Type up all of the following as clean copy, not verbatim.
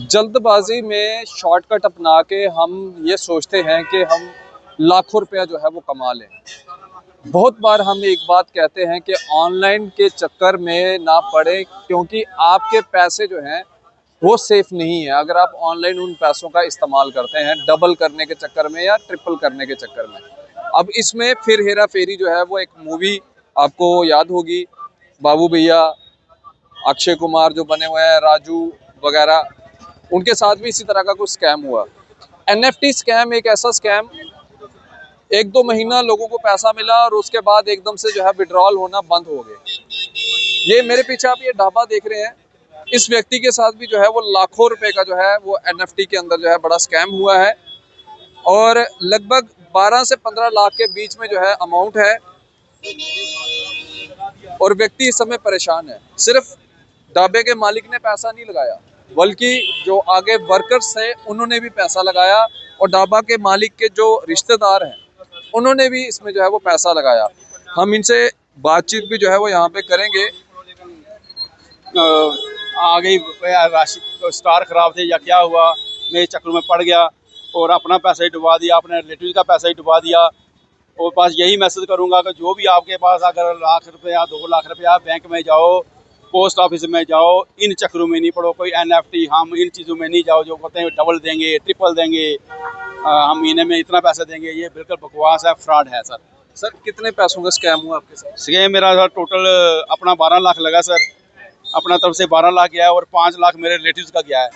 जल्दबाजी में शॉर्टकट अपना के हम ये सोचते हैं कि हम लाखों रुपया जो है वो कमा लें। बहुत बार हम एक बात कहते हैं कि ऑनलाइन के चक्कर में ना पड़े, क्योंकि आपके पैसे जो हैं वो सेफ नहीं है अगर आप ऑनलाइन उन पैसों का इस्तेमाल करते हैं डबल करने के चक्कर में या ट्रिपल करने के चक्कर में। अब इसमें फिर हेरा फेरी जो है वो एक मूवी आपको याद होगी, बाबू भैया, अक्षय कुमार जो बने हुए हैं, राजू वगैरह, उनके साथ भी इसी तरह का कुछ स्कैम हुआ। एनएफटी स्कैम एक ऐसा स्कैम, एक दो महीना लोगों को पैसा मिला और उसके बाद एकदम से जो है विड्रॉल होना बंद हो गए। ये मेरे पीछे आप ये ढाबा देख रहे हैं, इस व्यक्ति के साथ भी जो है वो लाखों रुपए का जो है वो एनएफटी के अंदर जो है बड़ा स्कैम हुआ है और लगभग 12 से 15 लाख के बीच में जो है अमाउंट है और व्यक्ति इस समय परेशान है। सिर्फ ढाबे के मालिक ने पैसा नहीं लगाया, बल्कि जो आगे वर्कर्स थे उन्होंने भी पैसा लगाया और ढाबा के मालिक के जो रिश्तेदार हैं उन्होंने भी इसमें जो है वो पैसा लगाया। हम इनसे बातचीत भी जो है वो यहाँ पे करेंगे। आ गई राशि, स्टार खराब थे या क्या हुआ, मैं चक्कर में पड़ गया और अपना पैसा ही डुबा दिया, अपने रिलेटिव का पैसा ही डुबा दिया। और बस यही मैसेज करूँगा कि जो भी आपके पास अगर लाख रुपया 2 लाख रुपया, बैंक में जाओ, पोस्ट ऑफिस में जाओ, इन चक्करों में नहीं पड़ो। कोई एनएफटी हम इन चीज़ों में नहीं जाओ जो कहते हैं डबल देंगे, ट्रिपल देंगे, हम महीने में इतना पैसा देंगे। ये बिल्कुल बकवास है, फ्रॉड है सर। सर कितने पैसों का स्कैम हुआ आपके साथ? स्कैम मेरा सर टोटल अपना 12 लाख लगा सर, अपना तरफ से 12 लाख गया है और 5 लाख मेरे रिलेटिव्स का गया है।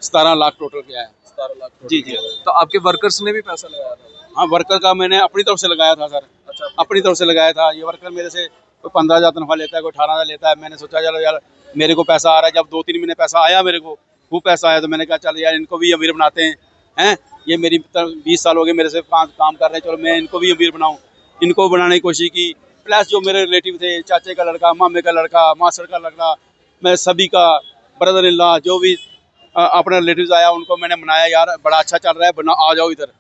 17 लाख टोटल गया है। 17 लाख जी जी। तो आपके वर्कर्स ने भी पैसा लगाया था? हाँ, वर्कर का मैंने अपनी तरफ से लगाया था सर। अच्छा, अपनी तरफ से लगाया था। ये वर्कर मेरे से कोई 15,000 तनख्वाह लेता है, कोई 18,000 लेता है। मैंने सोचा चलो यार मेरे को पैसा आ रहा है, जब 2-3 महीने पैसा आया मेरे को, वो पैसा आया तो मैंने कहा चल यार इनको भी अमीर बनाते हैं। ये मेरी 20 साल हो गए मेरे से काम कर रहे हैं, चलो मैं इनको भी अमीर बनाऊँ। इनको बनाने की कोशिश की, प्लस जो मेरे रिलेटिव थे, चाचे का लड़का, मामे का लड़का, मास्टर का लड़का, मैं सभी का ब्रदर इन लॉ जो भी अपना रिलेटिव्स आया उनको मैंने मनाया, यार बड़ा अच्छा चल रहा है, बना आ जाओ इधर।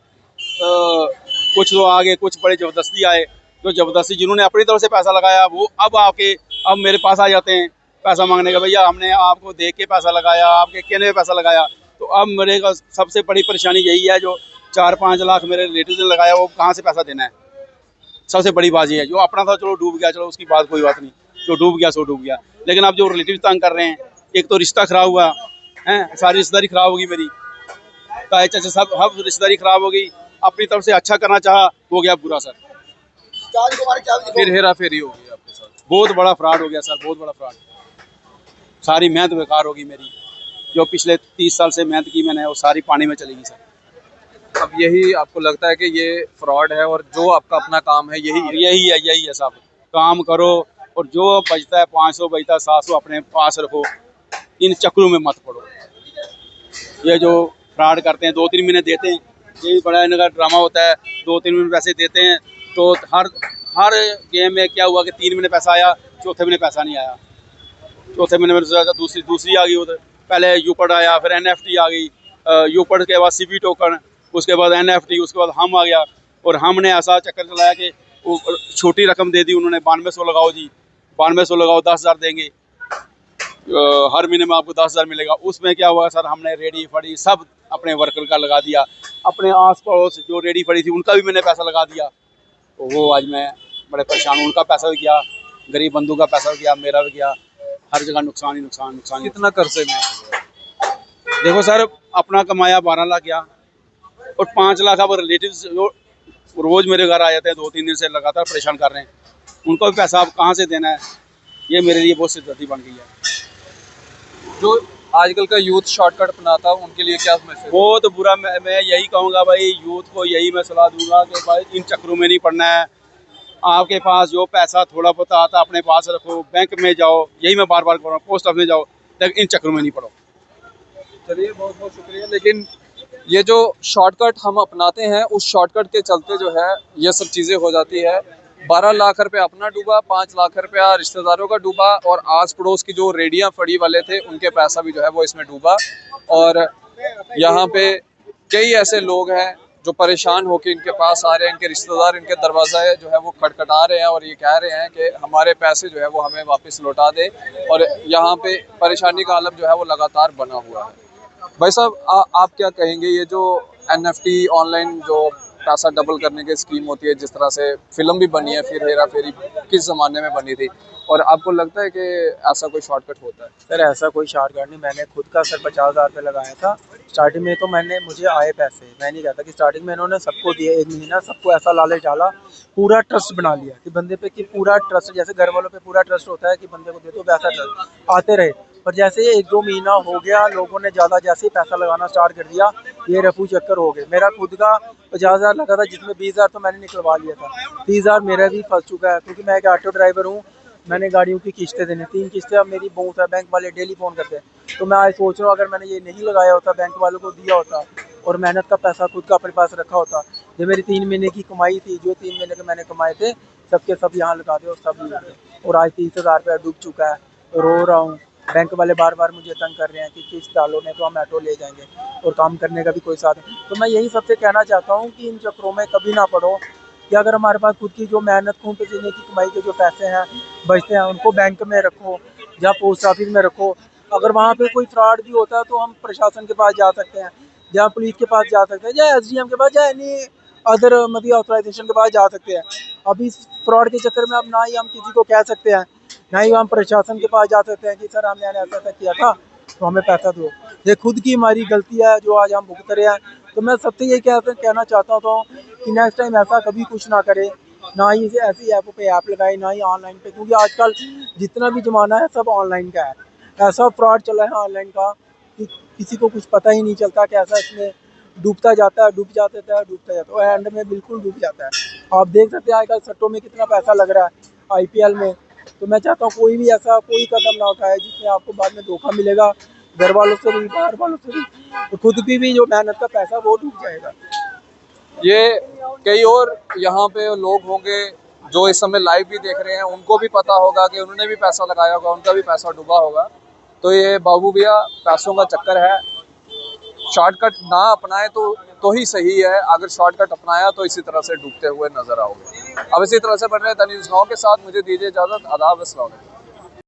कुछ तो आगे, कुछ बड़े ज़बरदस्ती आए, जो ज़बरदस्ती जिन्होंने अपनी तरफ से पैसा लगाया वो अब मेरे पास आ जाते हैं पैसा मांगने का। भैया हमने आपको देख के पैसा लगाया, आपके कहने पे पैसा लगाया। तो अब मेरे का सबसे बड़ी परेशानी यही है, जो 4-5 लाख मेरे रिलेटिव्स ने लगाया वो कहाँ से पैसा देना है। सबसे बड़ी बात ये है, जो अपना था चलो डूब गया, चलो उसकी बात कोई बात नहीं, जो डूब गया सो डूब गया। लेकिन अब जो रिलेटिव तंग कर रहे हैं, एक तो रिश्ता खराब हुआ है, सारी रिश्तेदारी खराब होगी मेरी, ताए चाचा सब रिश्तेदारी खराब हो गई। अपनी तरफ से अच्छा करना चाहा, हो गया बुरा सर। फिर हेरा फेरी हो गई आपके साथ? बहुत बड़ा फ्रॉड हो गया सर, बहुत बड़ा फ्रॉड। सारी मेहनत बेकार होगी मेरी, जो पिछले 30 साल से मेहनत की मैंने, वो सारी पानी में चलेगी सर। अब यही आपको लगता है कि ये फ्रॉड है और जो आपका अपना काम है यही है साहब। काम करो और जो बचता है 500 बचता है 700 अपने पास रखो, इन चक्करों में मत पड़ो। ये जो फ्रॉड करते हैं 2-3 महीने देते हैं, ये बड़ा इनका ड्रामा होता है, 2-3 महीने पैसे देते हैं। तो हर गेम में क्या हुआ कि 3 महीने पैसा आया, चौथे महीने पैसा नहीं आया। चौथे महीने में दूसरी आ गई उधर, पहले यूपड आया, फिर एनएफटी आ गई, यूपड के बाद सीबी टोकन, उसके बाद एनएफटी, उसके बाद हम आ गया। और हमने ऐसा चक्कर चलाया कि वो छोटी रकम दे दी उन्होंने, 9200 लगाओ जी, 9200 लगाओ, 10,000 देंगे, हर महीने में आपको 10,000 मिलेगा। उसमें क्या हुआ सर, हमने रेडी फड़ी सब अपने वर्कर का लगा दिया, अपने आस पड़ोस जो रेडी फड़ी थी उनका भी मैंने पैसा लगा दिया। तो वो आज मैं बड़े परेशान हूँ, उनका पैसा भी गया, गरीब बंधु का पैसा भी गया, मेरा भी गया, हर जगह नुकसान ही नुकसान। कितना कर्जे में है? देखो सर, अपना कमाया 12 लाख गया और 5 लाख अब रिलेटिव्स जो रोज़ मेरे घर आ जाते हैं, 2-3 दिन से लगातार परेशान कर रहे हैं, उनको भी पैसा अब कहाँ से देना है, ये मेरे लिए बहुत सिरदर्दी बन गई है। जो आजकल का यूथ शॉर्टकट अपनाता है उनके लिए क्या मैसेज? बहुत बुरा। मैं यही कहूँगा भाई, यूथ को यही मैं सलाह दूंगा कि भाई इन चक्करों में नहीं पड़ना है। आपके पास जो पैसा थोड़ा बहुत आता अपने पास रखो, बैंक में जाओ, यही मैं बार बार कह रहा हूँ, पोस्ट ऑफिस में जाओ, लेकिन इन चक्करों में नहीं पड़ो। चलिए, बहुत बहुत शुक्रिया। लेकिन ये जो शॉर्टकट हम अपनाते हैं उस शॉर्टकट के चलते जो है ये सब चीज़ें हो जाती है। 12 लाख रुपए अपना डूबा, 5 लाख रुपया रिश्तेदारों का डूबा और आस पड़ोस की जो रेडियां फड़ी वाले थे उनके पैसा भी जो है वो इसमें डूबा। और यहाँ पे कई ऐसे लोग हैं जो परेशान होकर इनके पास आ रहे हैं, इनके रिश्तेदार इनके दरवाज़ा जो है वो खटखटा रहे हैं और ये कह रहे हैं कि हमारे पैसे जो है वो हमें वापस लौटा दे। और यहाँ पे परेशानी का आलम जो है वो लगातार बना हुआ है। भाई साहब, आप क्या कहेंगे, ये जो NFT ऑनलाइन जो पैसा डबल करने की स्कीम होती है, जिस तरह से फिल्म भी बनी है, फिर हेरा फेरी किस ज़माने में बनी थी, और आपको लगता है कि ऐसा कोई शॉर्टकट होता है? सर ऐसा कोई शॉर्टकट नहीं। मैंने खुद का सर 50,000 रुपये लगाया था स्टार्टिंग में। तो मुझे आए पैसे, मैं नहीं कहता कि स्टार्टिंग में इन्होंने सबको दिए, एक महीना सबको ऐसा लालच डाला, पूरा ट्रस्ट बना लिया कि बंदे पे, कि पूरा ट्रस्ट, जैसे घर वालों पे पूरा ट्रस्ट होता है कि बंदे को दे दो, वैसा ट्रस्ट आते रहे। पर जैसे ही 1-2 महीना हो गया, लोगों ने ज़्यादा जैसे ही पैसा लगाना स्टार्ट कर दिया, ये रफू चक्कर हो गए। मेरा खुद का 50,000 लगा था, जिसमें 20,000 तो मैंने निकलवा लिया था, 30,000 मेरा भी फंस चुका है, क्योंकि मैं एक ऑटो ड्राइवर हूँ। मैंने गाड़ियों की किस्तें देनी, 3 किस्तें अब मेरी बहुत है, बैंक वाले डेली फ़ोन करते हैं। तो मैं आज सोच रहा हूँ, अगर मैंने ये नहीं लगाया होता, बैंक वालों को दिया होता और मेहनत का पैसा खुद का अपने पास रखा होता, जो मेरी 3 महीने की कमाई थी, जो 3 महीने के मैंने कमाए थे, सबके सब यहाँ लगा दे और सब नहीं लगे। और आज 30,000 रुपया डूब चुका है, रो रहा हूँ। बैंक वाले बार बार मुझे तंग कर रहे हैं कि किस्त डालो, नहीं तो हम ऑटो ले जाएंगे, और काम करने का भी कोई साधन। तो मैं यही सबसे कहना चाहता हूँ कि इन चक्करों में कभी ना पड़ो, कि अगर हमारे पास खुद की जो मेहनत, खून पसीने की कमाई के जो पैसे हैं बचते हैं, उनको बैंक में रखो या पोस्ट ऑफिस में रखो। अगर वहाँ पे कोई फ्रॉड भी होता है तो हम प्रशासन के पास जा सकते हैं, या पुलिस के पास जा सकते हैं, या SDM के पास, या एनी अदर मतलब ऑथराइजेशन के पास जा सकते हैं। अभी इस फ्रॉड के चक्कर में अब ना ही हम किसी को कह सकते हैं, ना ही हम प्रशासन के पास जा सकते हैं कि सर हमने ऐसा ऐसा किया था तो हमें पैसा दो। ये खुद की हमारी गलती है जो आज हम भुगत रहे हैं। तो मैं सबसे ये कहना चाहता हूँ कि नेक्स्ट टाइम ऐसा कभी कुछ ना करे, ना ही इसे ऐसी ऐप पे ऐप लगाए, ना ही ऑनलाइन पे, क्योंकि आजकल जितना भी ज़माना है सब ऑनलाइन का है। ऐसा फ्रॉड चला है ऑनलाइन का कि किसी को कुछ पता ही नहीं चलता कि ऐसा इसमें डूबता जाता है, डूब जाता है, डूबता जाता है, और एंड में बिल्कुल डूब जाता है। आप देख सकते हैं आजकल सट्टों में कितना पैसा लग रहा है IPL में। तो मैं चाहता हूँ कोई भी ऐसा कोई कदम ना उठाए जिसमें आपको बाद में धोखा मिलेगा, घर वालों से भी, बाहर वालों से भी, तो खुद की भी जो मेहनत का पैसा वो डूब जाएगा। ये कई और यहाँ पे लोग होंगे जो इस समय लाइव भी देख रहे हैं, उनको भी पता होगा कि उन्होंने भी पैसा लगाया होगा, उनका भी पैसा डूबा होगा। तो ये बाबू भैया, पैसों का चक्कर है, शॉर्टकट ना अपनाए तो ही सही है। अगर शॉर्टकट अपनाया तो इसी तरह से डूबते हुए नजर आओगे। अब इसी तरह से बन रहे न्यूज़ 9 के साथ, मुझे दीजिए इजाज़त। आदाब, अस्सलाम वालेकुम।